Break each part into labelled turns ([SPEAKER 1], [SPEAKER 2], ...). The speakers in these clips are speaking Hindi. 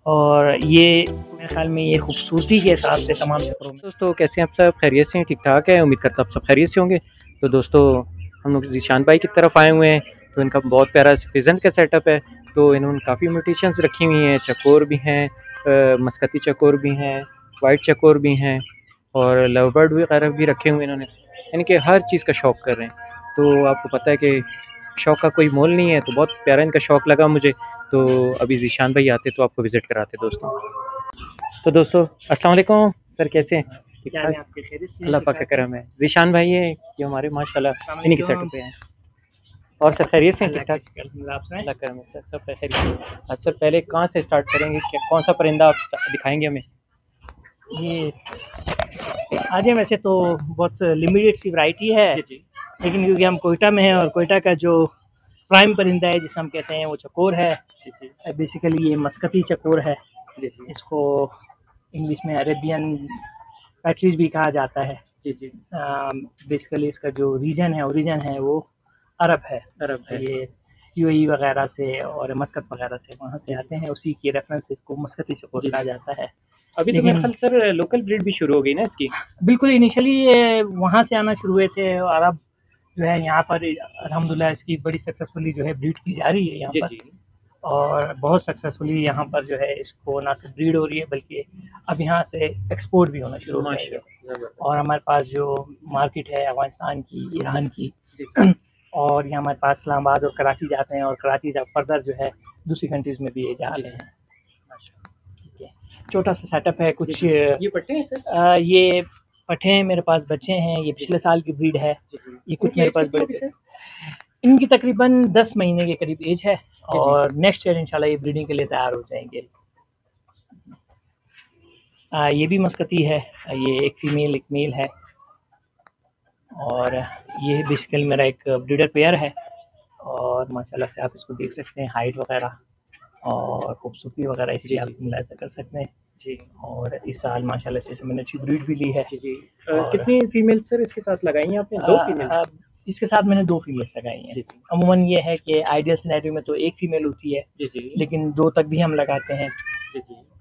[SPEAKER 1] और ये मेरे ख्याल में ये खूबसूरती के हिसाब से तमाम चक्करों में।
[SPEAKER 2] दोस्तों कैसे हैं आप सब? खैरियत से हैं? ठीक ठाक है, उम्मीद करता हूँ आप सब खैरियत से होंगे। तो दोस्तों हम लोग ज़ीशान भाई की तरफ आए हुए हैं। तो इनका बहुत प्यारा पिजन का सेटअप है। तो इन्होंने काफ़ी इमिटेशंस रखी हुई हैं, चकोर भी हैं, मस्कती चकोर भी हैं, वाइट चकोर भी हैं और लव बर्ड वगैरह भी रखे हुए इन्होंने, यानी कि हर चीज़ का शौक़ कर रहे हैं। तो आपको पता है कि शौक़ का कोई मोल नहीं है, तो बहुत प्यारा इनका शौक़ लगा मुझे। तो अभी ज़ीशान भाई आते तो आपको विज़िट कराते दोस्तों। तो दोस्तों अस्सलाम वालेकुम सर, कैसे हैं? ठीक
[SPEAKER 1] क्या
[SPEAKER 2] ठाक,
[SPEAKER 1] आपके खैरियत से?
[SPEAKER 2] अल्लाह पाक का करम है। ज़ीशान भाई है ये हमारे, माशाल्लाह इन्हीं के सेटअप पे हैं। और सब खैरियत से हैं? ठीक ठाक, अल्लाह करम है सर, सब खैरियत से। अच्छा सर, पहले कहाँ से स्टार्ट करेंगे? कौन सा परिंदा आप दिखाएंगे हमें?
[SPEAKER 1] ये आज वैसे तो बहुत लिमिटेड सी वैरायटी है, लेकिन क्योंकि हम कोयटा में हैं और कोयटा का जो प्राइम परिंदा है जिसे हम कहते हैं वो चकोर है। बेसिकली ये मस्कती चकोर है। इसको इंग्लिश में अरेबियन पैट्रीज भी कहा जाता है। बेसिकली इसका जो रीजन है, ओरिजिन है वो अरब है। ये यूएई वगैरह से और मस्कत वगैरह से वहाँ से आते हैं, उसी के रेफरेंस से इसको मस्कती चकोर कहा जाता है।
[SPEAKER 2] अभी तो मेरे ख्याल सर लोकल ब्रीड भी शुरू हो गई ना इसकी?
[SPEAKER 1] बिल्कुल, इनिशियली ये वहाँ से आना शुरू हुए थे और अब जो है यहाँ पर अल्हम्दुलिल्लाह इसकी बड़ी सक्सेसफुली जो है ब्रीड की जा रही है यहाँ पर। और बहुत सक्सेसफुली यहाँ पर जो है इसको ना सिर्फ ब्रीड हो रही है बल्कि अब यहाँ से एक्सपोर्ट भी होना शुरू हो गया है। और हमारे पास जो मार्केट है अफगानिस्तान की, ईरान की और यहाँ हमारे पास इस्लामाबाद और कराची जाते हैं और कराची से फर्दर जो है दूसरी कंट्रीज़ में भी ये जा रहे हैं। ठीक है, छोटा सा सेटअप है। कुछ
[SPEAKER 2] ये पट्टे हैं सर?
[SPEAKER 1] ये पट्टे हैं, मेरे पास बच्चे हैं। ये पिछले साल की ब्रीड है। ये कुछ मेरे पास बड़े, इनकी तकरीबन 10 महीने के करीब एज है और नेक्स्ट ईयर इंशाल्लाह ये ब्रीडिंग के लिए तैयार हो जाएंगे। ये भी मस्कती है। ये एक फीमेल एक मेल है और ये बेसिकली मेरा एक ब्रीडर पेयर है। और माशाल्लाह से आप इसको देख सकते हैं, हाइट वगैरह और खूबसूरती वगैरह इसकी आप मुलाहिजा कर सकते हैं जी। और इस साल माशाल्लाह से मैंने अच्छी ब्रीड भी ली है जी।
[SPEAKER 2] कितनी फीमेल सर इसके साथ लगाई हैं आपने? 2 फीमेल?
[SPEAKER 1] इसके साथ मैंने 2 फीमेल्स लगाई हैं। अमूमन ये है कि आइडियल सिनेरियो में तो 1 फीमेल होती है, लेकिन 2 तक भी हम लगाते हैं।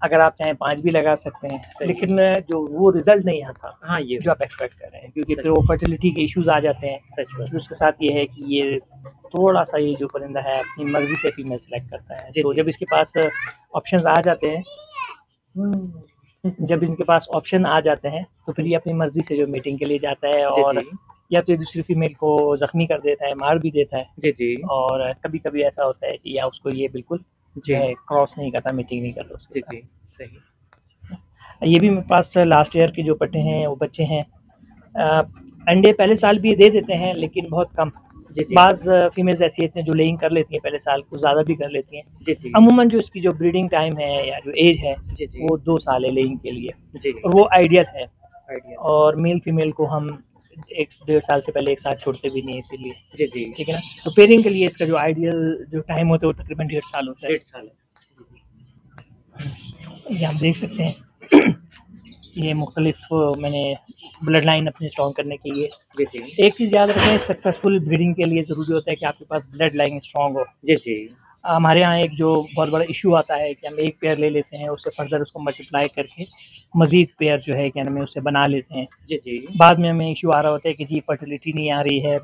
[SPEAKER 1] अगर आप चाहें 5 भी लगा सकते हैं, लेकिन जो वो रिजल्ट नहीं आता हाँ ये जो आप एक्सपेक्ट कर रहे हैं, क्योंकि फिर वो फर्टिलिटी के इश्यूज आ जाते हैं। सच उसके साथ ये है कि ये थोड़ा सा ये जो परिंदा है अपनी मर्जी से फीमेल सेलेक्ट करता है। तो जब इसके पास ऑप्शंस आ जाते हैं तो फिर ये अपनी मर्जी से जो मीटिंग के लिए जाता है और या तो दूसरी फीमेल को जख्मी कर देता है, मार भी देता है। और कभी कभी ऐसा होता है कि या उसको ये बिल्कुल जो है क्रॉस नहीं करता, मीटिंग नहीं करता उसके साथ। सही। ये भी मेरे पास लास्ट ईयर के जो पट्टे हैं वो बच्चे हैं। अंडे पहले साल भी दे देते हैं लेकिन बहुत कम। बाज़ फीमेल्स ऐसी होती हैं जो लेइंग कर लेती हैं पहले साल, कुछ ज़्यादा भी कर लेती हैं। अमूमन जो इसकी जो ब्रीडिंग टाइम है या जो एज है वो 2 साल है लेइंग के लिए और वो आइडियल है। और मेल फीमेल को हम 1-1.5 साल से पहले एक साथ छोड़ते भी नहीं, इसीलिए ठीक है ना। तो पेयरिंग के लिए इसका जो आइडियल जो टाइम होता है वो तकरीबन 1.5 साल होता है। 1.5 साल है। ये आप देख सकते हैं ये मुख्तलिफ मैंने ब्लड लाइन अपनी स्ट्रॉन्ग करने के लिए। एक चीज़ याद रखें, सक्सेसफुल ब्रीडिंग के लिए ज़रूरी होता है कि आपके पास ब्लड लाइन स्ट्रॉन्ग हो। हमारे यहाँ एक जो बहुत बड़ा इशू आता है कि हम एक पेयर ले लेते हैं, उससे फर्दर उसको मल्टीप्लाई करके मज़ीद पेयर जो है क्या नाम है उससे बना लेते हैं। बाद में हमें इशू आ रहा होता है कि जी फर्टिलिटी नहीं आ रही है,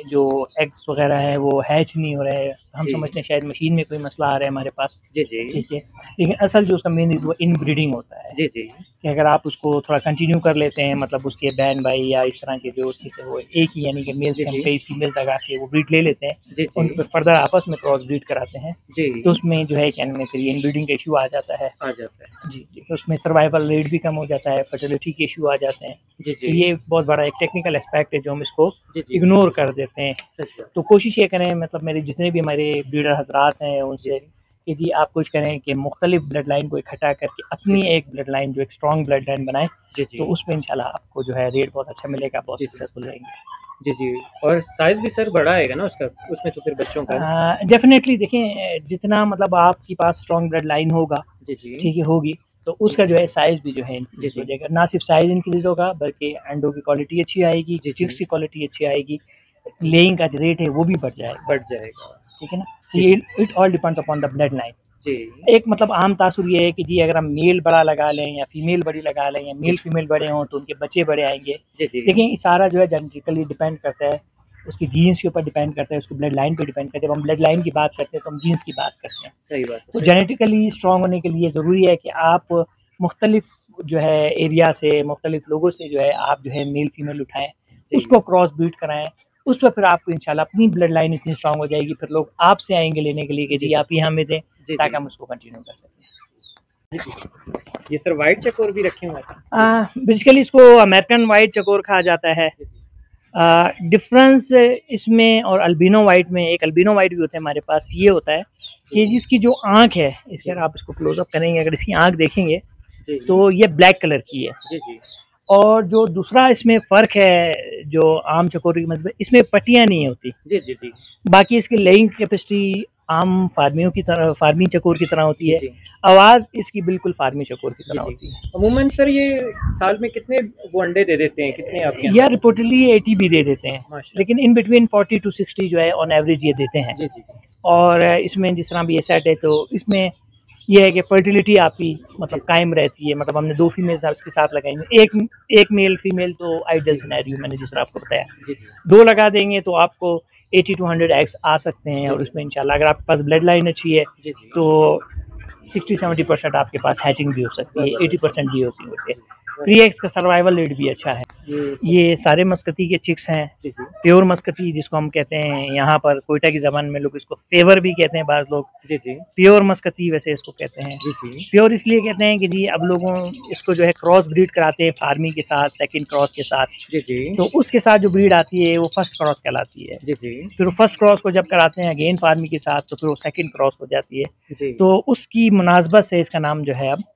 [SPEAKER 1] जो एग्स वगैरह है वो हैच नहीं हो रहे हैं। हम समझते हैं शायद मशीन में कोई मसला आ रहा है हमारे पास। ठीक है, लेकिन असल जो उसका मेन वो इन ब्रीडिंग होता है कि अगर आप उसको थोड़ा कंटिन्यू कर लेते हैं, मतलब उसके बहन भाई या इस तरह के जो चीज़ है वो एक ही, यानी कि मेल से हम कई फीमेल तक आके वो ब्रीड ले लेते हैं, उनको फिर फर्दर आपस में क्रॉस ब्रीड कराते हैं तो उसमें जो है क्या नाम है फिर इन ब्रीडिंग का इशू आ जाता है जी। तो उसमें सर्वाइवल रेट भी कम हो जाता है, फर्टिलिटी के इशू आ जाते हैं। तो ये बहुत बड़ा एक टेक्निकल एस्पेक्ट है जो हम इसको इग्नोर कर देते हैं। तो कोशिश ये करें, मतलब मेरे जितने भी हमारे ब्रीडर हजरात हैं उनसे कि जी आप कुछ करें कि मुख्तलिफ ब्लड लाइन को इकट्ठा करके अपनी एक ब्लड लाइन जो एक स्ट्रॉन्ग ब्लड लाइन बनाएं, तो उसमें इंशाल्लाह आपको जो है रेट बहुत अच्छा मिलेगा, बहुत सक्सेसफुल रहेंगे।
[SPEAKER 2] जी। और साइज भी सर बड़ा आएगा ना उसका, उसमें तो फिर बच्चों का
[SPEAKER 1] डेफिनेटली देखें, जितना मतलब आपके पास स्ट्रॉन्ग ब्लड लाइन होगा ठीक है होगी तो उसका जो है साइज भी जो है इंक्रीज हो जाएगा। ना सिर्फ साइज इंक्रीज होगा बल्कि अंडों की क्वालिटी अच्छी आएगी, चिक्स की क्वालिटी अच्छी आएगी, लेइंग का जो रेट है वो भी बढ़ जाएगा। ठीक है ना। तो ये it all depends upon the blood line.
[SPEAKER 2] जी
[SPEAKER 1] एक मतलब आम तासुर ये है कि जी अगर हम मेल बड़ा लगा लें या फीमेल बड़ी लगा लें या मेल फीमेल बड़े हों तो उनके बच्चे बड़े आएंगे।
[SPEAKER 2] जी जी
[SPEAKER 1] लेकिन ये सारा जो है जेनेटिकली डिपेंड करता है, उसकी जीन्स के ऊपर डिपेंड करता है, उसकी ब्लड लाइन पे डिपेंड करता है। जब हम ब्लड लाइन की बात करते हैं तो हम जीन्स की बात करते हैं।
[SPEAKER 2] सही बात
[SPEAKER 1] तो
[SPEAKER 2] है।
[SPEAKER 1] जेनेटिकली स्ट्रॉन्ग होने के लिए ज़रूरी है कि आप मुख्तलिफ जो है एरिया से, मुख्तलिफ लोगों से जो है आप जो है मेल फीमेल उठाएँ,
[SPEAKER 2] जी
[SPEAKER 1] उसको क्रॉस ब्रीड कराएँ। उस पर फिर आपको इंशाल्लाह अपनी ब्लड लाइन इतनी स्ट्रॉन्ग हो जाएगी, फिर लोग आपसे आएंगे लेने के लिए कि
[SPEAKER 2] जी
[SPEAKER 1] जी आप ये हमें दें,
[SPEAKER 2] जी
[SPEAKER 1] ताकि
[SPEAKER 2] जी
[SPEAKER 1] हम उसको कंटिन्यू कर सकें।
[SPEAKER 2] ये सर वाइट चकोर भी रखे हुए हैं।
[SPEAKER 1] बेसिकली इसको अमेरिकन वाइट चकोर कहा जाता है। डिफरेंस इसमें और अल्बिनो वाइट में, एक अल्बिनो वाइट भी होता है हमारे पास, ये होता है कि जिसकी जो आँख है, इसके अगर आप इसको क्लोजअप करेंगे, अगर इसकी आँख देखेंगे
[SPEAKER 2] जी
[SPEAKER 1] तो ये ब्लैक कलर की है।
[SPEAKER 2] जी जी
[SPEAKER 1] और जो दूसरा इसमें फ़र्क है जो आम चकोर की मतलब, इसमें पट्टियाँ नहीं होती।
[SPEAKER 2] जी जी जी
[SPEAKER 1] बाकी इसकी लेइंग कैपेसिटी आम फार्मियों की तरह, फार्मी चकोर की तरह होती है।
[SPEAKER 2] जी
[SPEAKER 1] आवाज़ इसकी बिल्कुल फार्मी चकोर की तरह होती है।
[SPEAKER 2] अमूमन सर ये साल में कितने वो अंडे दे देते हैं, कितने आपके यहाँ?
[SPEAKER 1] या रिपोर्टली 80 भी दे देते हैं,
[SPEAKER 2] माशाल्लाह।
[SPEAKER 1] लेकिन इन बिटवीन 40 टू 60 जो है ऑन एवरेज ये देते हैं।
[SPEAKER 2] जी जी
[SPEAKER 1] और इसमें जिस तरह भी ये सेट है तो इसमें ये है कि फर्टिलिटी आपकी मतलब कायम रहती है। मतलब हमने 2 फीमेल्स इसके साथ लगाएंगे, एक मेल फीमेल तो आइडियल सिनेरियो मैंने जिस तरह आपको बताया।
[SPEAKER 2] जी जी
[SPEAKER 1] 2 लगा देंगे तो आपको 80 टू 100 एग्स आ सकते हैं। और उसमें इंशाल्लाह अगर आपके पास ब्लड लाइन अच्छी है
[SPEAKER 2] जी जी
[SPEAKER 1] तो 60-70% आपके पास हैचिंग भी हो सकती है, 80% भी होती है। प्री एग्स का सर्वाइवल रेट भी अच्छा है। ये सारे मस्कती के चिक्स हैं,
[SPEAKER 2] जी जी
[SPEAKER 1] प्योर मस्कती जिसको हम कहते हैं, यहाँ पर कोयटा की ज़बान में लोग इसको फेवर भी कहते हैं, बाज़ लोग
[SPEAKER 2] जी जी
[SPEAKER 1] प्योर मस्कती वैसे इसको कहते हैं।
[SPEAKER 2] जी जी
[SPEAKER 1] प्योर इसलिए कहते हैं कि जी अब लोगों इसको जो है क्रॉस ब्रीड कराते हैं फार्मी के साथ, सेकंड क्रॉस के साथ।
[SPEAKER 2] जी जी
[SPEAKER 1] तो उसके साथ जो ब्रीड आती है वो फर्स्ट क्रॉस कहलाती है।
[SPEAKER 2] जी जी
[SPEAKER 1] फिर फर्स्ट क्रॉस को जब कराते हैं अगेन फार्मी के साथ तो फिर वो सेकंड क्रॉस हो जाती है।
[SPEAKER 2] जी
[SPEAKER 1] तो उसकी मुनासबत से इसका नाम जो है अब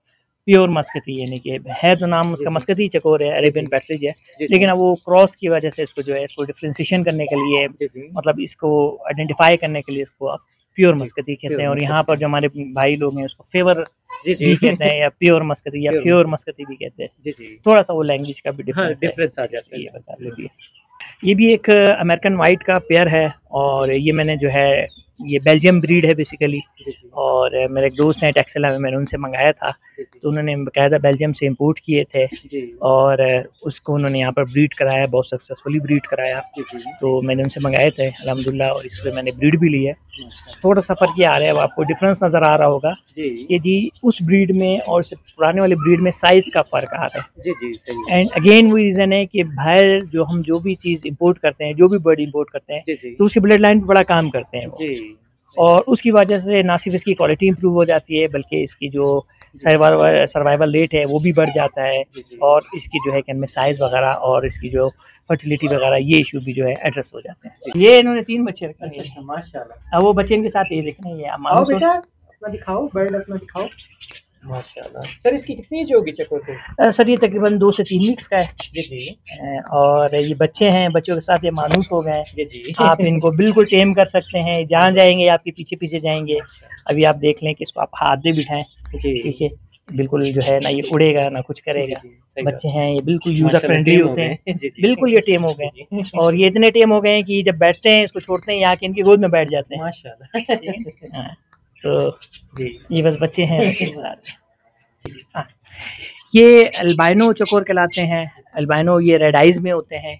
[SPEAKER 1] प्योर मस्कती, यानी कि है तो नाम उसका मस्कती चकोर है, अरेबियन पैटरिज है, लेकिन अब वो क्रॉस की वजह से इसको जो है इसको डिफ्रेंशिएशन करने के लिए,
[SPEAKER 2] जी जी
[SPEAKER 1] मतलब इसको आइडेंटिफाई करने के लिए इसको आप प्योर मस्कती कहते
[SPEAKER 2] प्योर
[SPEAKER 1] हैं। और
[SPEAKER 2] मस्कती।
[SPEAKER 1] यहाँ पर जो हमारे भाई लोग हैं उसको फेवर
[SPEAKER 2] जी जी
[SPEAKER 1] भी कहते हैं, या प्योर मस्कती या
[SPEAKER 2] प्योर
[SPEAKER 1] प्योर मस्कती भी कहते हैं।
[SPEAKER 2] जी जी
[SPEAKER 1] थोड़ा सा वो लैंग्वेज का भी
[SPEAKER 2] हाँ
[SPEAKER 1] डिफरेंस है,
[SPEAKER 2] डिफरेंस आ जाता है।
[SPEAKER 1] ये बता लीजिए। ये भी एक अमेरिकन वाइट का पेयर है, और ये मैंने जो है ये बेल्जियम ब्रीड है बेसिकली।
[SPEAKER 2] जी जी
[SPEAKER 1] और मेरे एक दोस्त हैं टेक्सला में, मैंने उनसे मंगाया था,
[SPEAKER 2] जी जी
[SPEAKER 1] तो उन्होंने बाकायदा बेल्जियम से इंपोर्ट किए थे।
[SPEAKER 2] जी
[SPEAKER 1] और उसको उन्होंने यहाँ पर ब्रीड कराया, बहुत सक्सेसफुली ब्रीड कराया।
[SPEAKER 2] जी जी
[SPEAKER 1] तो मैंने उनसे मंगाए थे अल्हम्दुलिल्लाह, और इसमें मैंने ब्रीड भी ली है। थोड़ा सा फ़र्क ये आ रहा है, अब आपको डिफरेंस नज़र आ रहा होगा
[SPEAKER 2] जी
[SPEAKER 1] कि जी उस ब्रीड में और से पुराने वाले ब्रीड में साइज़ का फ़र्क आ रहा है।
[SPEAKER 2] जी जी सही
[SPEAKER 1] एंड अगेन वही रीज़न है कि बाहर जो हम जो भी चीज़ इंपोर्ट करते हैं, जो भी बर्ड इंपोर्ट करते हैं,
[SPEAKER 2] जी जी
[SPEAKER 1] तो उसकी ब्लड लाइन पे बड़ा काम करते हैं वो।
[SPEAKER 2] जी
[SPEAKER 1] और उसकी वजह से ना सिर्फ इसकी क्वालिटी इंप्रूव हो जाती है, बल्कि इसकी जो सर्वाइवल रेट है वो भी बढ़ जाता है।
[SPEAKER 2] जी जी
[SPEAKER 1] और इसकी जो है कि इनमें साइज़ वगैरह और इसकी जो फर्टिलिटी वगैरह, ये इशू भी जो है एड्रेस हो जाते हैं। ये इन्होंने 3 बच्चे रखे हैं।
[SPEAKER 2] अच्छा माशाल्लाह।
[SPEAKER 1] अब वो बच्चे इनके साथ ये देखने, ये
[SPEAKER 2] आओ
[SPEAKER 1] मानो
[SPEAKER 2] बेटा अपना दिखाओ, बर्ड अपना दिखाओ। माशाल्लाह सर, इसकी कितनी एज होगी चकोर को?
[SPEAKER 1] सर ये तकरीबन 2 से 3 वीक्स का है।
[SPEAKER 2] जी जी
[SPEAKER 1] और ये बच्चे हैं, बच्चों के साथ ये मानूस हो गए हैं।
[SPEAKER 2] जी जी
[SPEAKER 1] आप इनको बिल्कुल टेम कर सकते हैं, जहाँ जाएंगे आपके पीछे पीछे जाएंगे। अभी आप देख लें कि इसको आप हाथ भी बिठाएं,
[SPEAKER 2] जी
[SPEAKER 1] ठीक है, बिल्कुल जो है ना ये उड़ेगा ना कुछ करेगा।
[SPEAKER 2] जी, जी, सही बात।
[SPEAKER 1] बच्चे हैं ये बिल्कुल यूजर
[SPEAKER 2] माशाल्लाह
[SPEAKER 1] फ्रेंडली
[SPEAKER 2] टेम हो
[SPEAKER 1] होते
[SPEAKER 2] गए
[SPEAKER 1] हैं,
[SPEAKER 2] हैं। जी, जी।
[SPEAKER 1] बिल्कुल ये टेम हो गए हैं। और ये इतने टेम हो गए हैं कि जब बैठते हैं इसको छोड़ते हैं, यहाँ के इनकी गोद में बैठ जाते हैं।
[SPEAKER 2] माशाल्लाह।
[SPEAKER 1] हाँ, तो
[SPEAKER 2] जी
[SPEAKER 1] ये बस बच्चे हैं बच्चे के साथ। हाँ, ये अल्बाइनो चकोर कहलाते हैं। अल्बाइनो ये रेड आइज में होते हैं,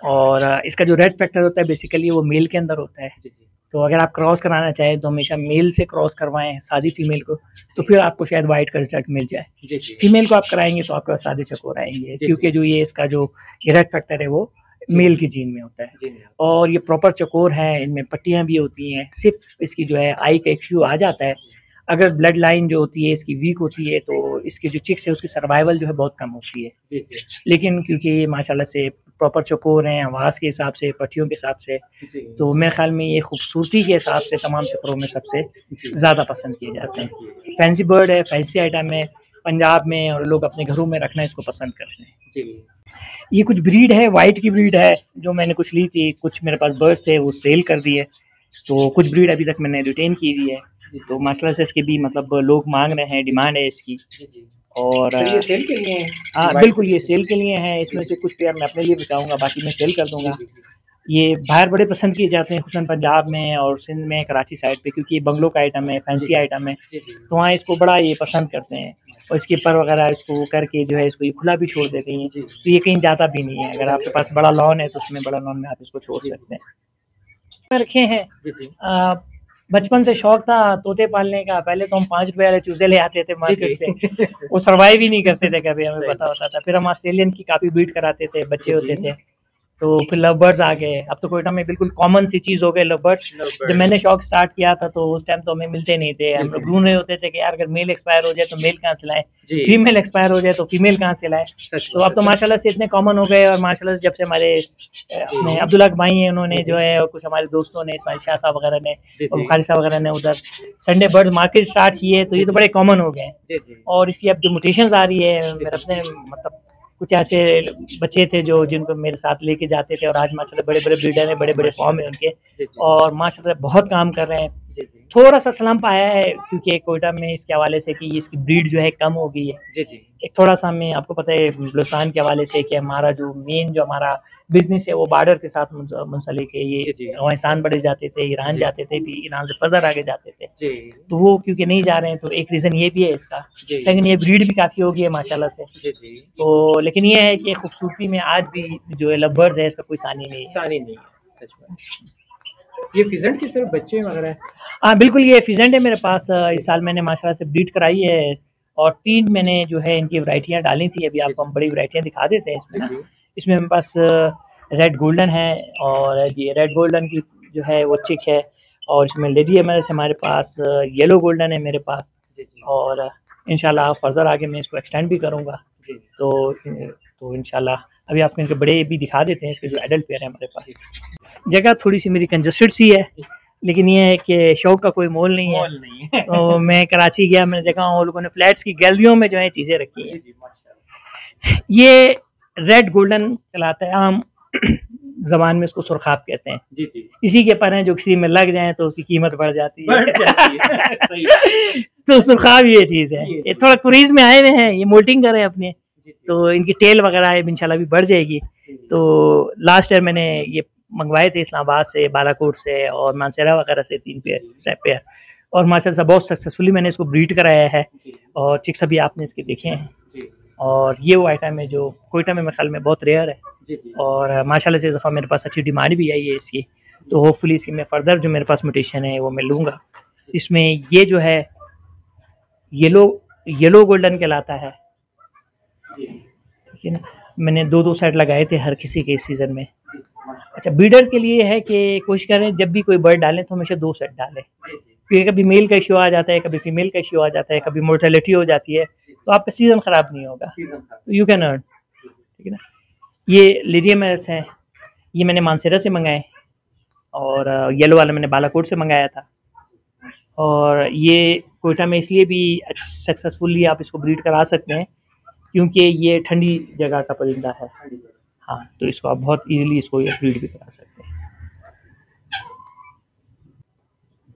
[SPEAKER 1] और इसका जो रेड फैक्टर होता है बेसिकली वो मेल के अंदर होता है।
[SPEAKER 2] जी जी
[SPEAKER 1] तो अगर आप क्रॉस कराना चाहें तो हमेशा मेल से क्रॉस करवाएं सादी फीमेल को, तो फिर आपको शायद वाइट का रिजल्ट मिल जाए।
[SPEAKER 2] जी जी
[SPEAKER 1] फीमेल को आप कराएंगे तो आपके पास सादे चकोर आएंगे,
[SPEAKER 2] जी,
[SPEAKER 1] क्योंकि जो ये इसका जो रेड फैक्टर है वो मेल की जीन में होता है।
[SPEAKER 2] जी
[SPEAKER 1] और ये प्रॉपर चकोर है, इनमें पट्टियां भी होती हैं। सिर्फ इसकी जो है आई का इश्यू आ जाता है, अगर ब्लड लाइन जो होती है इसकी वीक होती है तो इसकी जो चिक्स है उसकी सर्वाइवल जो है बहुत कम होती है।
[SPEAKER 2] जी जी
[SPEAKER 1] लेकिन क्योंकि ये माशाल्लाह से प्रॉपर चकोर हैं, आवाज़ के हिसाब से, पट्टियों के हिसाब से,
[SPEAKER 2] जी
[SPEAKER 1] तो मेरे ख्याल में ये खूबसूरती के हिसाब से तमाम चक्रों में सबसे
[SPEAKER 2] जी
[SPEAKER 1] ज़्यादा पसंद किए जाते हैं। फैंसी बर्ड है, फैंसी आइटम है पंजाब में, और लोग अपने घरों में रखना इसको पसंद करते हैं।
[SPEAKER 2] जी
[SPEAKER 1] ये कुछ ब्रीड है, वाइट की ब्रीड है जो मैंने कुछ ली थी, कुछ मेरे पास बर्ड्स थे वो सेल कर दिए, तो कुछ ब्रीड अभी तक मैंने रिटेन की हुई है। तो माशाल्लाह से इसके भी मतलब लोग मांग रहे हैं, डिमांड है इसकी।
[SPEAKER 2] जी जी
[SPEAKER 1] और
[SPEAKER 2] तो ये सेल के लिए हैं?
[SPEAKER 1] हाँ बिल्कुल ये सेल के लिए हैं। इसमें से कुछ पेयर मैं अपने लिए बचाऊंगा, बाकी मैं सेल कर दूंगा। ये बाहर बड़े पसंद किए जाते हैं, खुसूसन पंजाब में और सिंध में, कराची साइड पे, क्योंकि ये बंगलों का आइटम है, फैंसी आइटम है, तो वहाँ इसको बड़ा ये पसंद करते हैं। और इसके पर वगैरह इसको करके जो है इसको ये खुला भी छोड़ देते हैं, तो ये कहीं जाता भी नहीं है। अगर आपके पास बड़ा लॉन है तो उसमें बड़ा लॉन में आप इसको छोड़ सकते हैं। रखे हैं, बचपन से शौक था तोते पालने का। पहले तो हम 5 रुपए वाले चूजे ले आते थे मार्केट से, वो सर्वाइव ही नहीं करते थे कभी, हमें पता होता था। फिर हम ऑस्ट्रेलियन की काफी ब्रीड कराते थे, बच्चे होते थे। तो फिर लव बर्ड्स आ गए। अब तो कोयटा में बिल्कुल कॉमन सी चीज हो गई लव बर्ड्स। जब मैंने शौक स्टार्ट किया था तो उस टाइम तो हमें मिलते नहीं थे। हम लोग ढूंढ रहे होते थे कि यार अगर मेल एक्सपायर हो जाए तो मेल कहाँ से लाएं, फीमेल एक्सपायर हो जाए तो फीमेल कहाँ से लाएं। तो अब तो माशाल्लाह से इतने कॉमन हो गए। और माशाल्लाह से जब से हमारे अपने अब्दुल्ला भाई हैं, उन्होंने जो है, और कुछ हमारे दोस्तों ने, इस्माइल शाह साहब वगैरह ने और बुखारी साहब वगैरह ने उधर संडे बर्ड मार्केट स्टार्ट किए, तो ये तो बड़े कॉमन हो गए। और इसकी अब जो म्यूटेशंस आ रही है, मेरे अपने मतलब कुछ ऐसे बच्चे थे जो जिनको मेरे साथ लेके जाते थे, और आज माशाल्लाह बड़े बड़े ब्रीडर हैं, बड़े बड़े फॉर्म है उनके, और माशाल्लाह बहुत काम कर रहे हैं। थोड़ा सा स्लम्प आया है क्योंकि कोयटा में इसके हवाले से कि इसकी ब्रीड जो है कम हो गई है। एक थोड़ा सा हमें, आपको पता है बलूचिस्तान के हवाले से कि हमारा जो मेन जो हमारा बिजनेस है वो बॉर्डर के साथ मुंसलिक है। ये अफगानिस्तान बड़े जाते थे, ईरान जाते थे, फिर ईरान से फर्दर आगे जाते थे, तो वो क्योंकि नहीं जा रहे हैं, तो एक रीजन ये भी है इसका। सेकंड, ये ब्रीड भी काफी हो गई है माशाल्लाह से। तो लेकिन ये है कि खूबसूरती में आज भी जो है लव है, इसका कोई सानी नहीं है।
[SPEAKER 2] सच में ये फिजेंट की सिर्फ बच्चे वगैरह है?
[SPEAKER 1] हाँ बिल्कुल, ये फिजेंट है मेरे पास। इस साल मैंने माशाल्लाह से ब्रीड कराई है, और 3 मैंने जो है इनकी वैरायटियाँ डाली थी। अभी आपको हम बड़ी वैरायटियाँ दिखा देते हैं इसमें ना। इसमें मेरे पास रेड गोल्डन है, और ये रेड गोल्डन की जो है वो चिक है, और इसमें लेडी एमएलएस हमारे पास, येलो गोल्डन है मेरे पास, और इंशाल्लाह फर्दर आगे मैं इसको एक्सटेंड भी करूँगा। तो इंशाल्लाह अभी आपको इनके बड़े भी दिखा देते हैं, इसके जो एडल्ट पेयर है हमारे पास। जगह थोड़ी सी मेरी कंजस्टेड सी है, लेकिन ये है कि शौक का कोई मोल नहीं है। तो मैं कराची गया, मैंने देखा वो लोगों ने फ्लैट्स की गैलरियों में जो है चीज़ें रखी हैं। ये रेड गोल्डन कहलाता है, आम जबान में इसको सुरखाब कहते हैं। इसी के पर हैं जो किसी में लग जाए तो उसकी कीमत बढ़ जाती है। तो सुरखाब ये चीज़ है। ये थोड़ा क्रीज में आए हुए हैं, ये मोल्टिंग कर रहे हैं अपने, तो इनकी टेल वगैरह इंशाल्लाह भी बढ़ जाएगी। तो लास्ट ईयर मैंने ये मंगवाए थे इस्लामाबाद से, बालाकोट से और मानसेरा वगैरह से 3 पेयर, और माशाल्लाह से बहुत सक्सेसफुली मैंने इसको ब्रीड कराया है, और चिक्स अभी आपने इसके देखे हैं। और ये वो आइटम है जो कोयटा में मेरे ख्याल में बहुत रेयर है, और माशाल्लाह से इस दफ़ा मेरे पास अच्छी डिमांड भी आई है इसकी। तो होपफुली इसकी मैं फर्दर जो मेरे पास म्यूटेशन है वो मैं लूँगा। इसमें ये जो है येलो गोल्डन कहलाता है, ठीक है ना। मैंने 2 सेट लगाए थे हर किसी के इस सीज़न में। अच्छा, ब्रीडर्स के लिए है कि कोशिश करें जब भी कोई बर्ड डालें तो हमेशा 2 सेट डालें, क्योंकि कभी मेल का इश्यू आ जाता है, कभी फीमेल का इश्यू आ जाता है, कभी मोर्टेलिटी हो जाती है, तो आपका सीज़न ख़राब नहीं होगा, यू कैन अर्न, ठीक है ना। ये लिडियम है, ये मैंने मानसेरा से मंगाए, और येलो वाला मैंने बालाकोट से मंगाया था। और ये कोयटा में इसलिए भी सक्सेसफुली आप इसको ब्रीड करा सकते हैं क्योंकि ये ठंडी जगह का परिंदा है। हाँ, तो इसको आप बहुत इजीली इसको ब्रीड भी करा सकते हैं।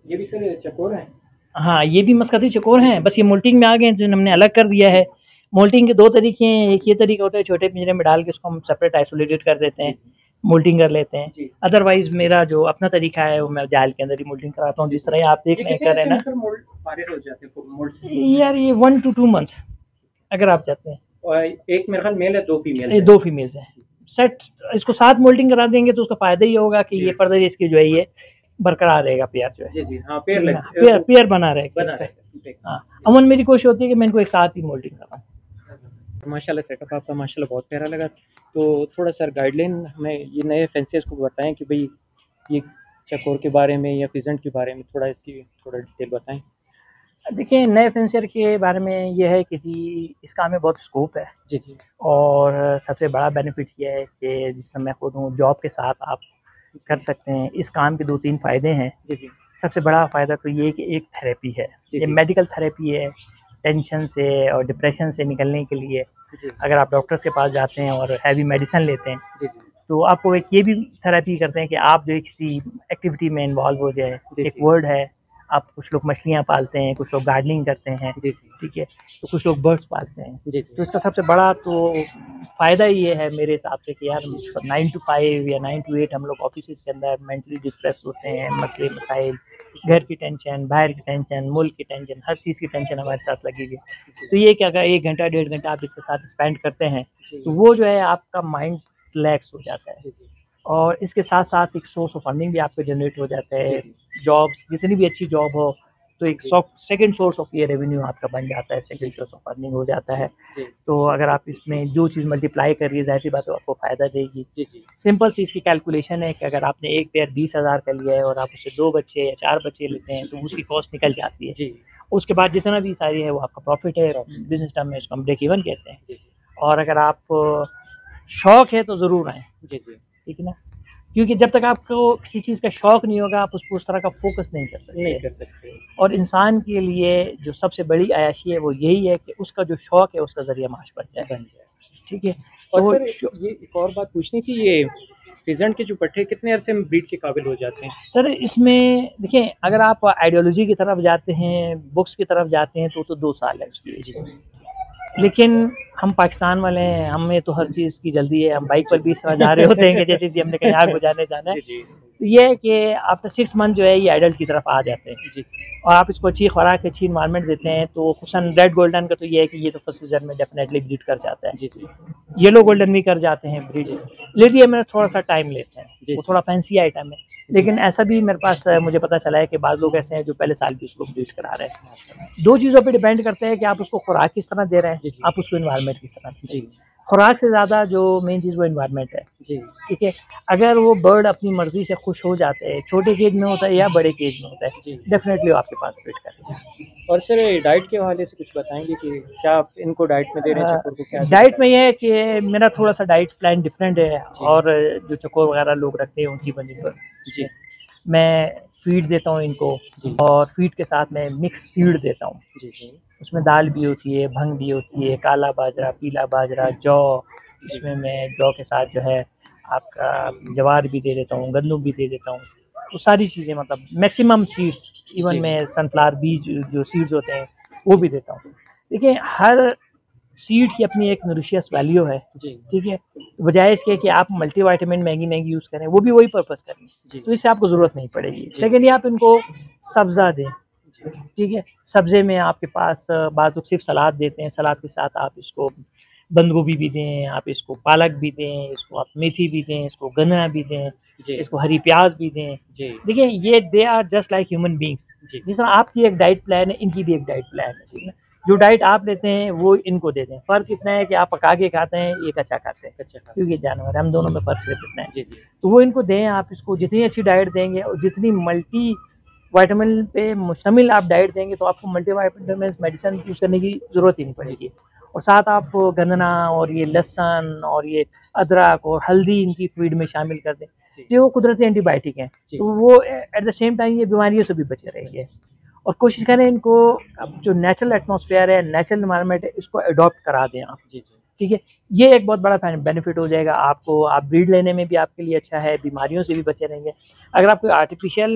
[SPEAKER 2] ये भी सर चकोर है?
[SPEAKER 1] हाँ, ये भी मस्कती चकोर हैं, बस ये मोल्टिंग में आ गए हैं, जो हमने अलग कर दिया है। मोल्टिंग के 2 तरीके हैं। एक ये तरीका होता है छोटे पिंजरे में डाल के उसको हम सेपरेट आइसोलेटेड कर देते हैं, मोल्टिंग कर लेते हैं। अदरवाइज मेरा जो अपना तरीका है वो मैं जाल के अंदर ही मोल्टिंग कराता हूँ, जिस तरह आप देख रहे कर रहे हैं ना। यार ये 1 to 2 मंथ अगर आप चाहते हैं।
[SPEAKER 2] और एक मेरे ख्याल मेल है, 2 फीमेल
[SPEAKER 1] है। 2 फीमेल्स हैं। सेट इसको साथ मोल्टिंग करा देंगे तो उसका फायदा ये होगा कि ये फर्दर इसकी जो है ये बरकरार रहेगा, पेयर जो है।
[SPEAKER 2] हाँ,
[SPEAKER 1] पेयर बना रहेगा। हाँ, अमन मेरी कोशिश होती है कि मैं इनको एक साथ ही मोल्टिंग कराऊँ।
[SPEAKER 2] माशाल्लाह सेटअप आपका माशाल्लाह बहुत प्यारा लगा। तो थोड़ा सर गाइडलाइन हमें ये नए फैंसियर्स को बताएं कि भाई ये चकोर के बारे में या फिजेंट के बारे में थोड़ा इसकी थोड़ा डिटेल बताएं।
[SPEAKER 1] देखिए, नए फेंसियर के बारे में ये है कि जी इस काम में बहुत स्कोप है
[SPEAKER 2] जी,
[SPEAKER 1] और सबसे बड़ा बेनिफिट ये है कि जिस तरह मैं खुद हूँ, जॉब के साथ आप कर सकते हैं। इस काम के 2-3 फ़ायदे हैं।
[SPEAKER 2] जी।
[SPEAKER 1] सबसे बड़ा फ़ायदा तो ये कि एक थेरेपी है, ये मेडिकल थेरेपी है, टेंशन से और डिप्रेशन से निकलने के लिए। अगर आप डॉक्टर्स के पास जाते हैं और हैवी मेडिसिन लेते हैं तो आपको एक ये भी थेरेपी करते हैं कि आप जो किसी एक्टिविटी में इन्वॉल्व हो जाए। एक वर्ड है आप कुछ लोग मछलियाँ पालते हैं, कुछ लोग गार्डनिंग करते हैं,
[SPEAKER 2] जी
[SPEAKER 1] ठीक है, तो कुछ लोग बर्ड्स पालते हैं।
[SPEAKER 2] जी
[SPEAKER 1] तो इसका सबसे बड़ा तो फ़ायदा ये है मेरे हिसाब से कि यार 9 to 5 या 9 to 8 हम लोग ऑफिस के अंदर मेंटली डिप्रेस होते हैं, मसले मसाइल, घर की टेंशन, बाहर की टेंशन, मुल्क की टेंशन, हर चीज़ की टेंशन हमारे साथ लगी हुई है। तो ये कि अगर 1 घंटा 1.5 घंटा आप इसके साथ स्पेंड करते हैं तो वो जो है आपका माइंड रिलैक्स हो जाता है, और इसके साथ साथ एक सोर्स ऑफ अर्निंग भी आपको जनरेट हो जाता है। जॉब्स जितनी भी अच्छी जॉब हो तो एक सेकंड सोर्स ऑफ ये रेवेन्यू आपका बन जाता है, सेकंड सोर्स ऑफ अर्निंग हो जाता है। तो अगर आप इसमें जो चीज़ मल्टीप्लाई कर रही है, ज़ाहिर सी बात है आपको फ़ायदा देगी। सिंपल सी इसकी कैलकुलेशन है कि अगर आपने एक पेयर 20,000 का लिया है और आप उससे 2 बच्चे या 4 बच्चे लेते हैं तो उसकी कॉस्ट निकल जाती है। उसके बाद जितना भी सारी है वो आपका प्रॉफिट है, बिजनेस टर्म में इसको हम ब्रेक इवन कहते हैं। और अगर आप शौक है तो ज़रूर आएँ, ठीक है ना, क्योंकि जब तक आपको किसी चीज़ का शौक नहीं होगा आप उस पर उस तरह का फोकस नहीं कर सकते। और इंसान के लिए जो सबसे बड़ी अयाशी है वो यही है कि उसका जो शौक है उसका ज़रिया माश बन जाए, ठीक है।
[SPEAKER 2] और
[SPEAKER 1] तो
[SPEAKER 2] सर ये एक और बात पूछनी थी, ये फिजेंट के जो पट्टे कितने अरसे में ब्रीड के काबिल हो जाते हैं?
[SPEAKER 1] सर इसमें देखिए, अगर आप आइडियोलॉजी की तरफ जाते हैं, बुक्स की तरफ जाते हैं तो 2 साल है उसकी एज। लेकिन हम पाकिस्तान वाले हैं, हमें तो हर चीज़ की जल्दी है, हम बाइक पर भी इस तरह जा रहे होते हैं कि जैसे कि हमने कहीं आग बुझाने जाना है। तो ये है कि आफ्टर 6 मंथ जो है ये एडल्ट की तरफ आ जाते हैं, और आप इसको अच्छी खुराक, अच्छी इन्वायरमेंट देते हैं तो खुसन रेड गोल्डन का तो ये है कि ये तो फर्स्ट सीजन में डेफिनेटली ब्रीड कर जाता है। येलो गोल्डन भी कर जाते हैं ब्रीड, लेडी में थोड़ा सा टाइम लेते हैं, वो थोड़ा फैंसी आइटम है। लेकिन ऐसा भी मेरे पास मुझे पता चला है कि बाज़ लोग ऐसे हैं जो पहले साल भी उसको ब्रीड करा रहे हैं। 2 चीज़ों पे डिपेंड करता है कि आप उसको खुराक किस तरह दे रहे हैं, आप उसको इन्वायरमेंट किस तरह दे रहे हैं। खुराक से ज़्यादा जो मेन चीज़ वो इन्वायरमेंट है, ठीक है। अगर वो बर्ड अपनी मर्ज़ी से खुश हो जाते हैं, छोटे केज में होता है या बड़े केज में होता है, डेफिनेटली वो आपके पास ब्रीड करेगा।
[SPEAKER 2] और सर डाइट के हवाले से कुछ बताएंगे कि क्या आप इनको डाइट में दे रहे हैं, चकोर को क्या?
[SPEAKER 1] डाइट में ये है कि मेरा थोड़ा सा डाइट प्लान डिफरेंट है, और जो चकोर वगैरह लोग रखते हैं उनकी बनी पर मैं फीड देता हूँ इनको, और फीड के साथ मैं मिक्स सीड देता हूँ। उसमें दाल भी होती है, भंग भी होती है, काला बाजरा, पीला बाजरा, जौ, इसमें मैं जौ के साथ जो है आपका जवार भी दे देता हूँ, गंदम भी दे देता हूँ। तो सारी चीज़ें मतलब मैक्सिमम सीड्स, इवन मैं सनफ्लावर बीज जो सीड्स होते हैं वो भी देता हूँ। देखिए हर सीड की अपनी एक न्यूट्रिशियस वैल्यू है, ठीक है। बजाय इसके कि आप मल्टीविटामिन महंगी यूज़ करें, वो भी वही पर्पस करें, तो इससे आपको ज़रूरत नहीं पड़ेगी। सेकेंडली आप इनको सब्ज़ा दें, ठीक है। सब्ज़े में आपके पास बाज़ लोग सिर्फ सलाद देते हैं, सलाद के साथ आप इसको बंद गोभी भी दें, आप इसको पालक भी दें, इसको आप मेथी भी दें, इसको गन्ना भी दें, इसको हरी प्याज भी दें। देखिए ये they are just like human beings. जिस तरह आपकी एक डाइट प्लान है, इनकी भी एक डाइट प्लान है, ठीक है। जो डाइट आप लेते हैं वो इनको दे दें। फ़र्क इतना है कि आप पका के खाते हैं, ये कच्चा खाते हैं, क्योंकि जानवर हम दोनों में फ़र्क सिर्फ इतना है। तो वो इनको दें, आप इसको जितनी अच्छी डाइट देंगे और जितनी मल्टी विटामिन पे मुश्तमिल आप डाइट देंगे तो आपको मल्टीविटामिन मेडिसिन यूज़ करने की ज़रूरत ही नहीं पड़ेगी। और साथ आप गन्ना और ये लहसुन और ये अदरक और हल्दी इनकी फीड में शामिल कर दें, ये वो कुदरती एंटीबायोटिक हैं, तो वो एट द सेम टाइम ये बीमारियों से भी बचे रहेंगे। और कोशिश करें इनको जो नेचुरल एटमॉस्फेयर है, नेचुरल एनवायरनमेंट है, इसको अडॉप्ट करा दें आप, ठीक है। ये एक बहुत बड़ा बेनिफिट हो जाएगा आपको, आप ब्रीड लेने में भी आपके लिए अच्छा है, बीमारियों से भी बचे रहेंगे। अगर आप कोई आर्टिफिशियल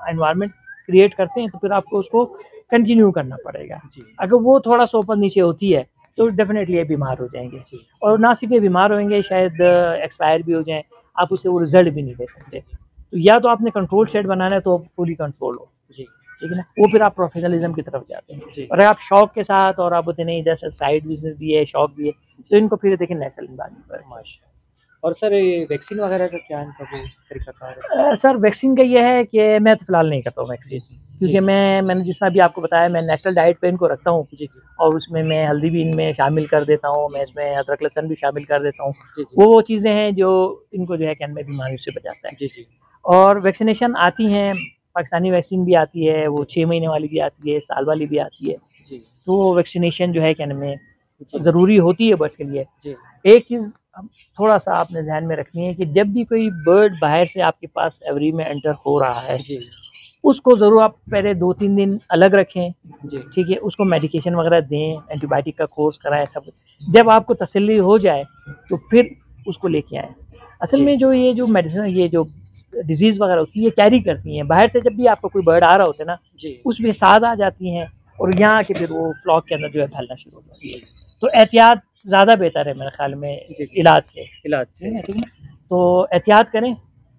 [SPEAKER 1] एनवायरनमेंट क्रिएट करते हैं तो फिर आपको उसको कंटिन्यू करना पड़ेगा। अगर वो थोड़ा सा ऊपर नीचे होती है तो डेफिनेटली ये बीमार हो जाएंगे, और ना सिर्फ ये बीमार होंगे, शायद एक्सपायर भी हो जाएं, आप उससे वो रिजल्ट भी नहीं ले सकते। तो या तो आपने कंट्रोल शेड बनाना है तो फुली कंट्रोल हो, ठीक है ना, वो फिर आप प्रोफेशनलिज्म की तरफ जाते हैं। और आप शौक के साथ, और आप बोलते नहीं जैसे साइड बिजनेस भी है, शौक भी है, तो इनको फिर देखिए नेचुरल एनवायरनमेंट पर।
[SPEAKER 2] और सर ये वैक्सीन वगैरह का क्या इनका वो तरीकाकार है?
[SPEAKER 1] सर वैक्सीन का ये है कि मैं तो फिलहाल नहीं करता हूँ वैक्सीन, क्योंकि मैंने जिस तरह भी आपको बताया, मैं नेचुरल डाइट पे इनको रखता हूँ, और उसमें मैं हल्दी भी इनमें शामिल कर देता हूँ, मैं इसमें अदरक लहसुन भी शामिल कर देता हूँ। वो चीज़ें हैं जो इनको जो है कि इनमें बीमारी से बचाता है। और वैक्सीनेशन आती हैं, पाकिस्तानी वैक्सीन भी आती है, वो 6 महीने वाली भी आती है, साल वाली भी आती है। तो वो वैक्सीनेशन जो है कि इनमें ज़रूरी होती है बर्ड्स के लिए। एक चीज़ थोड़ा सा आपने ध्यान में रखनी है कि जब भी कोई बर्ड बाहर से आपके पास एवरी में एंटर हो रहा है, उसको ज़रूर आप पहले 2-3 दिन अलग रखें, ठीक है। उसको मेडिकेशन वगैरह दें, एंटीबायोटिक का कोर्स कराएं, सब। जब आपको तसल्ली हो जाए तो फिर उसको लेके आएँ। असल में जो ये जो मेडिसिन, ये जो डिजीज़ वगैरह होती है ये कैरी करती हैं। बाहर से जब भी आपको कोई बर्ड आ रहा होता है ना,
[SPEAKER 2] जी
[SPEAKER 1] उसमें साथ आ जाती हैं और यहाँ आके फिर वो फ्लॉक के अंदर जो है फैलना शुरू हो जाती है। तो एहतियात ज़्यादा बेहतर है मेरे ख्याल में
[SPEAKER 2] जी जी
[SPEAKER 1] इलाज से।
[SPEAKER 2] इलाज
[SPEAKER 1] ठीक
[SPEAKER 2] से।
[SPEAKER 1] है, ठीक है। तो एहतियात करें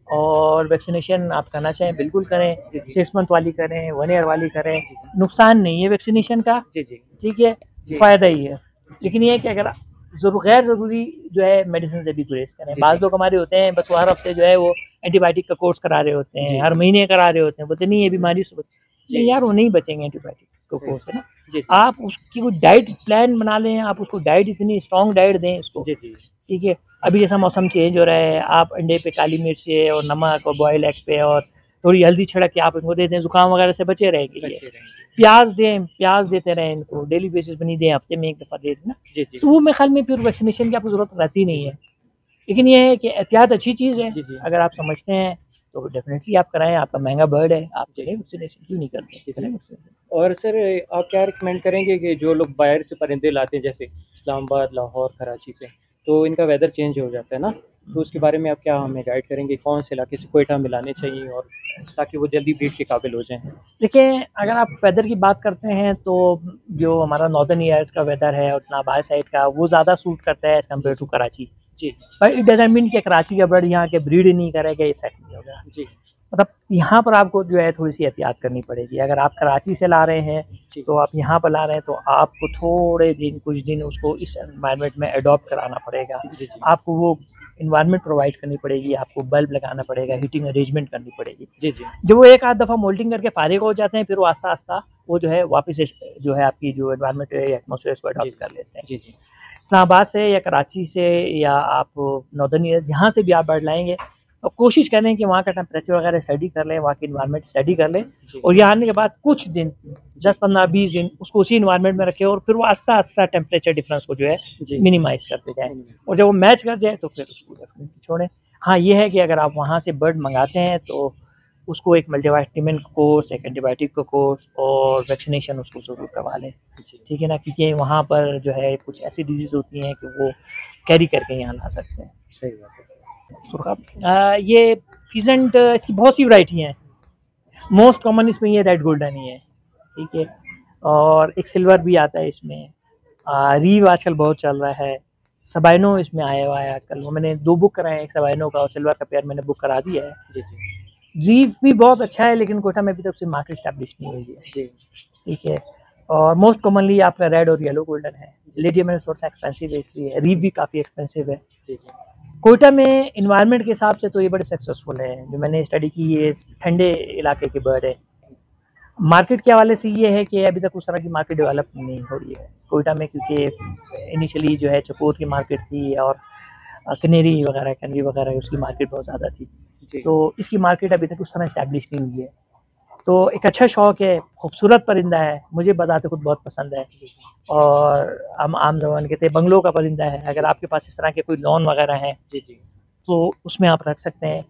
[SPEAKER 1] और वैक्सीनेशन आप करना चाहें बिल्कुल करें,
[SPEAKER 2] जी जी
[SPEAKER 1] 6 मंथ वाली करें, 1 ईयर वाली करें,
[SPEAKER 2] जी
[SPEAKER 1] नुकसान नहीं है वैक्सीनेशन का,
[SPEAKER 2] जी जी
[SPEAKER 1] ठीक है,
[SPEAKER 2] जी
[SPEAKER 1] फ़ायदा ही है।
[SPEAKER 2] जी
[SPEAKER 1] लेकिन ये है कि अगर गैर ज़रूरी जो है मेडिसिन से भी गुरेज़ करें।
[SPEAKER 2] जी
[SPEAKER 1] बाज़
[SPEAKER 2] जी
[SPEAKER 1] लोग हमारे होते हैं बस वो हर हफ़्ते जो है वो एंटीबायोटिक का कोर्स करा रहे होते हैं,
[SPEAKER 2] जी
[SPEAKER 1] हर महीने करा रहे होते हैं, बोलते नहीं ये बीमारी से नहीं
[SPEAKER 2] जी
[SPEAKER 1] यार वो नहीं बचेंगे एंटीबायोटिक का
[SPEAKER 2] सही
[SPEAKER 1] कोर्स है ना।
[SPEAKER 2] जी जी
[SPEAKER 1] आप उसकी वो डाइट प्लान बना लें, आप उसको डाइट इतनी स्ट्रॉन्ग डाइट दें उसको,
[SPEAKER 2] जी जी
[SPEAKER 1] ठीक है। अभी जैसा मौसम चेंज हो रहा है, आप अंडे पे काली मिर्च है और नमक और बॉयल एग पे और थोड़ी हल्दी छिड़क के आप इनको दे दें, ज़ुकाम वगैरह से बचे रहेंगे ये।
[SPEAKER 2] बचे रहेंगे।
[SPEAKER 1] प्याज़ दें, प्याज़ देते रहें इनको, डेली बेसिस पे नहीं दें, हफ्ते में 1 दफ़ा दे दें ना।
[SPEAKER 2] जी जी
[SPEAKER 1] तो वो मेरे ख़्याल में फिर वैक्सीनेशन की आपको ज़रूरत रहती नहीं है। लेकिन ये है कि एहतियात अच्छी चीज़ है,
[SPEAKER 2] जी जी
[SPEAKER 1] अगर आप समझते हैं तो डेफ़िनेटली आप कराएँ, आपका महँगा बर्ड है, आप
[SPEAKER 2] जी
[SPEAKER 1] करें वैक्सीनेशन, क्यों नहीं करते?
[SPEAKER 2] जी
[SPEAKER 1] करें
[SPEAKER 2] जी
[SPEAKER 1] वैक्सीनेशन।
[SPEAKER 2] और सर आप क्या रिकमेंड करेंगे कि जो लोग बाहर से परिंदे लाते हैं जैसे इस्लामाबाद, लाहौर, कराची से, तो इनका वेदर चेंज हो जाता है ना, तो उसके बारे में आप क्या हमें गाइड करेंगे कौन से इलाके से कोयटा में लाने चाहिए और ताकि वो जल्दी ब्रीड के काबिल हो जाएँ?
[SPEAKER 1] देखिए, अगर आप वेदर की बात करते हैं तो जो हमारा नॉर्दर्न एरियाज़ का वेदर है और इस्लामाबाद साइड का वो ज़्यादा सूट करता है एज़ कम्पेयर टू कराची।
[SPEAKER 2] जी
[SPEAKER 1] बट इट डज़न्ट मीन कि कराची का बर्ड यहाँ के ब्रीड ही नहीं करेगा, ये सेट नहीं होगा।
[SPEAKER 2] जी
[SPEAKER 1] मतलब यहाँ पर आपको जो है थोड़ी-सी एहतियात करनी पड़ेगी। अगर आप कराची से ला रहे हैं,
[SPEAKER 2] जी
[SPEAKER 1] तो आप यहाँ पर ला रहे हैं तो आपको थोड़े दिन, कुछ दिन उसको इस एनवायरनमेंट में एडॉप्ट कराना पड़ेगा।
[SPEAKER 2] जी जी
[SPEAKER 1] आपको वो एनवायरनमेंट प्रोवाइड करनी पड़ेगी, आपको बल्ब लगाना पड़ेगा, हीटिंग अरेंजमेंट करनी पड़ेगी।
[SPEAKER 2] जी जी
[SPEAKER 1] जब वो एक आध दफ़ा मोल्टिंग करके फ़ारिग हो जाते हैं, फिर वो आस्ता-आस्ता वो जो है वापस जो है आपकी जो एनवायरनमेंट है या एटमॉस्फेयर उसको
[SPEAKER 2] जी
[SPEAKER 1] अडॉप्ट कर लेते हैं।
[SPEAKER 2] जी जी
[SPEAKER 1] इस्लामाबाद से या कराची से या आप नॉर्दर्न एरिया जहाँ से भी आप बर्ड लाएँगे, तो कोशिश करें कि वहाँ का टेम्परेचर वगैरह स्टडी कर लें, वहाँ की एनवायरनमेंट स्टडी कर लें
[SPEAKER 2] जी
[SPEAKER 1] और यहाँ आने के बाद कुछ दिन 10, 15, 20 दिन उसको उसी एनवायरनमेंट में रखें और फिर वो आस्ता-आस्ता टेम्परेचर डिफरेंस को जो है
[SPEAKER 2] जी
[SPEAKER 1] मिनिमाइज़ करते जाएँ और जब वो मैच कर जाए तो फिर उसको डेफ़िनेटली छोड़ें। हाँ, ये है कि अगर आप वहाँ से बर्ड मँगाते हैं तो उसको एक मल्टीविटामिन कोर्स, एक एंटीबायोटिक का कोर्स और वैक्सीनेशन उसको ज़रूर करवा लें,
[SPEAKER 2] जी
[SPEAKER 1] ठीक है ना? क्योंकि वहाँ पर जो है कुछ ऐसी डिज़ीज़ होती हैं कि वो कैरी करके यहाँ ला सकते हैं।
[SPEAKER 2] सही बात है।
[SPEAKER 1] सुरखा ये फ़ीसेंट इसकी बहुत सी वैरायटी हैं। मोस्ट कॉमन इसमें ये रेड गोल्डन ही है, ठीक है? और एक सिल्वर भी आता है इसमें। रीव आजकल बहुत चल रहा है। सबाइनो इसमें आया हुआ है आजकल। वो मैंने 2 बुक कराए हैं, एक सबाइनो का और सिल्वर का पेयर मैंने बुक करा दिया है।
[SPEAKER 2] जी जी
[SPEAKER 1] रीव भी बहुत अच्छा है लेकिन कोटा में अभी तक उसकी मार्केट एस्टेब्लिश नहीं हुई है,
[SPEAKER 2] जी
[SPEAKER 1] ठीक है? और मोस्ट कॉमनली आपका रेड और येलो गोल्डन है। लेडी मैंने थोड़ा-सा एक्सपेंसिव है इसलिए, रीव भी काफ़ी एक्सपेंसिव है।
[SPEAKER 2] जी
[SPEAKER 1] कोयटा में एनवायरनमेंट के हिसाब से तो ये बड़े सक्सेसफुल हैं। जो मैंने स्टडी की ये ठंडे इलाके के बर्ड है। मार्केट के हवाले से ये है कि अभी तक उस तरह की मार्केट डेवलप नहीं हो रही है कोयटा में क्योंकि इनिशियली जो है चकोर की मार्केट थी और कनेरी वगैरह, कैनरी वगैरह उसकी मार्केट बहुत ज़्यादा थी।
[SPEAKER 2] जी
[SPEAKER 1] तो इसकी मार्केट अभी तक उस तरह एस्टेब्लिश नहीं हुई है। तो एक अच्छा शौक है, खूबसूरत परिंदा है, मुझे बताते खुद बहुत पसंद है और हम आम ज़बान कहते हैं बंगलों का परिंदा है। अगर आपके पास इस तरह के कोई लॉन वगैरह हैं,
[SPEAKER 2] जी जी
[SPEAKER 1] तो उसमें आप रख सकते हैं।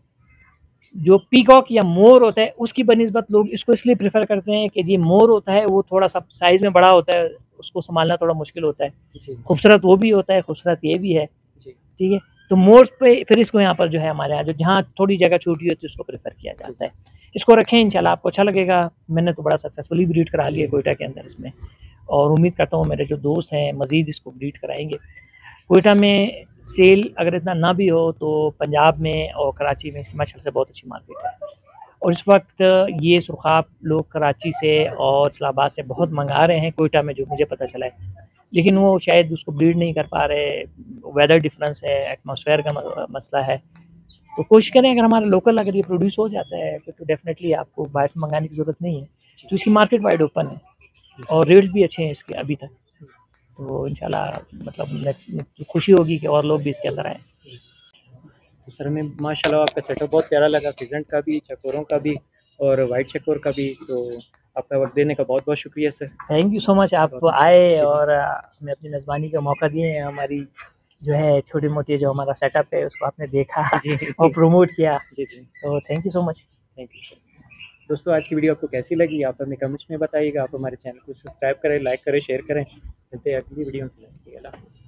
[SPEAKER 1] जो पीकॉक या मोर होता है, उसकी बनिस्बत लोग इसको इसलिए प्रेफ़र करते हैं कि ये मोर होता है, वो थोड़ा-सा साइज़ में बड़ा होता है, उसको सँभालना थोड़ा मुश्किल होता है।
[SPEAKER 2] जी
[SPEAKER 1] खूबसूरत वो भी होता है, खूबसूरत ये भी है,
[SPEAKER 2] जी
[SPEAKER 1] ठीक है? तो मोर पे फिर इसको यहाँ पर जो है हमारे यहाँ जो जहाँ थोड़ी जगह छोटी होती है, उसको प्रेफ़र किया जाता है। इसको रखें इंशाल्लाह आपको अच्छा लगेगा। मैंने तो बड़ा सक्सेसफुली ब्रीड करा लिया कोयटा के अंदर इसमें और उम्मीद करता हूँ मेरे जो दोस्त हैं, मज़ीद इसको ब्रीड कराएँगे। कोयटा में सेल अगर इतना ना भी हो तो पंजाब में और कराची में इसकी माशाअल्लाह से बहुत अच्छी मार्केट है और इस वक्त ये सुरखाब लोग कराची से और इस्लामाबाद से बहुत मंगा रहे हैं कोयटा में जो मुझे पता चला है लेकिन वो शायद उसको ब्रीड नहीं कर पा रहे वेदर डिफरेंस है एटमॉस्फेयर का मसला है तो कोशिश करें अगर हमारा लोकल अगर ये प्रोड्यूस हो जाता है तो डेफिनेटली आपको बाहर से मंगाने की ज़रूरत नहीं है तो इसकी मार्केट वाइड ओपन है और रेट्स भी अच्छे हैं इसके अभी तक तो इंशाल्लाह मतलब खुशी होगी कि और लोग भी इसके अंदर आए
[SPEAKER 2] तो सर हमें माशाल्लाह आपका सेटअप बहुत प्यारा लगा फिजेंट का भी चकोरों का भी और वाइट चकोर का भी तो आपका वक्त देने का बहुत बहुत शुक्रिया sir
[SPEAKER 1] thank you so much आप आए
[SPEAKER 2] जी
[SPEAKER 1] और हमें अपनी मेज़बानी का मौका दिए हमारी जो है छोटी मोटी जो हमारा सेटअप है उसको आपने देखा
[SPEAKER 2] जी
[SPEAKER 1] और प्रमोट किया
[SPEAKER 2] जी जी
[SPEAKER 1] तो thank you so much
[SPEAKER 2] thank you sir दोस्तों आज की वीडियो आपको कैसी लगी आप हमें कमेंट्स में बताइएगा आप हमारे चैनल को सब्सक्राइब करें लाइक करें शेयर करें मिलते हैं अगली वीडियो में। अल्लाह हाफ़िज़।